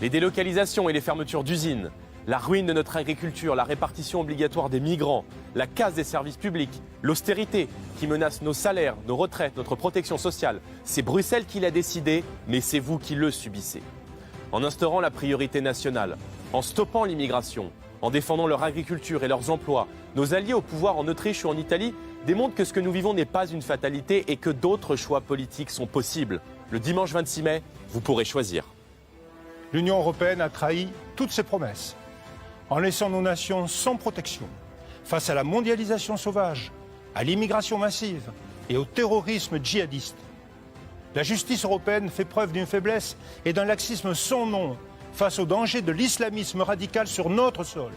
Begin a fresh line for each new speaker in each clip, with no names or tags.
Les délocalisations et les fermetures d'usines, la ruine de notre agriculture, la répartition obligatoire des migrants, la casse des services publics, l'austérité qui menace nos salaires, nos retraites, notre protection sociale. C'est Bruxelles qui l'a décidé, mais c'est vous qui le subissez. En instaurant la priorité nationale, en stoppant l'immigration, en défendant leur agriculture et leurs emplois, nos alliés au pouvoir en Autriche ou en Italie démontrent que ce que nous vivons n'est pas une fatalité et que d'autres choix politiques sont possibles. Le dimanche 26 mai, vous pourrez choisir.
L'Union européenne a trahi toutes ses promesses, en laissant nos nations sans protection face à la mondialisation sauvage, à l'immigration massive et au terrorisme djihadiste. La justice européenne fait preuve d'une faiblesse et d'un laxisme sans nom face au danger de l'islamisme radical sur notre sol,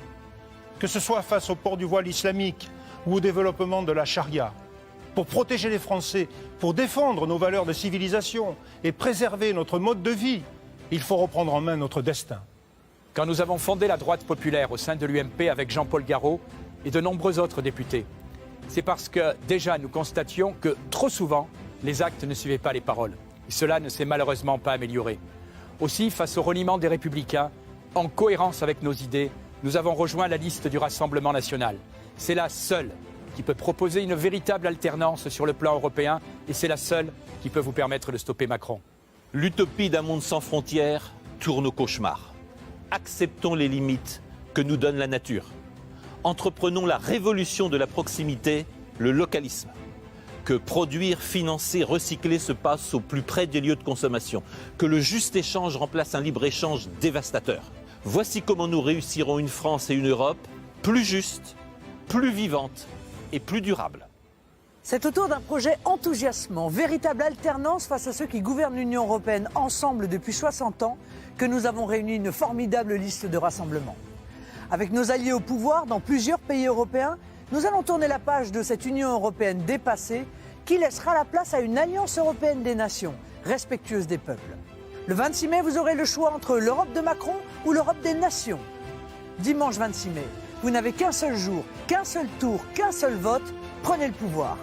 que ce soit face au port du voile islamique ou au développement de la charia. Pour protéger les Français, pour défendre nos valeurs de civilisation et préserver notre mode de vie, il faut reprendre en main notre destin.
Quand nous avons fondé la droite populaire au sein de l'UMP avec Jean-Paul Garot et de nombreux autres députés, c'est parce que déjà nous constations que trop souvent, les actes ne suivaient pas les paroles. Et cela ne s'est malheureusement pas amélioré. Aussi, face au reniement des Républicains, en cohérence avec nos idées, nous avons rejoint la liste du Rassemblement national. C'est la seule qui peut proposer une véritable alternance sur le plan européen et c'est la seule qui peut vous permettre de stopper Macron.
L'utopie d'un monde sans frontières tourne au cauchemar. Acceptons les limites que nous donne la nature. Entreprenons la révolution de la proximité, le localisme. Que produire, financer, recycler se passe au plus près des lieux de consommation. Que le juste échange remplace un libre-échange dévastateur. Voici comment nous réussirons une France et une Europe plus justes, plus vivantes et plus durables.
C'est autour d'un projet enthousiasmant, véritable alternance face à ceux qui gouvernent l'Union européenne ensemble depuis 60 ans, que nous avons réuni une formidable liste de rassemblements. Avec nos alliés au pouvoir dans plusieurs pays européens, nous allons tourner la page de cette Union européenne dépassée qui laissera la place à une alliance européenne des nations, respectueuse des peuples. Le 26 mai, vous aurez le choix entre l'Europe de Macron ou l'Europe des nations. Dimanche 26 mai, vous n'avez qu'un seul jour, qu'un seul tour, qu'un seul vote, prenez le pouvoir.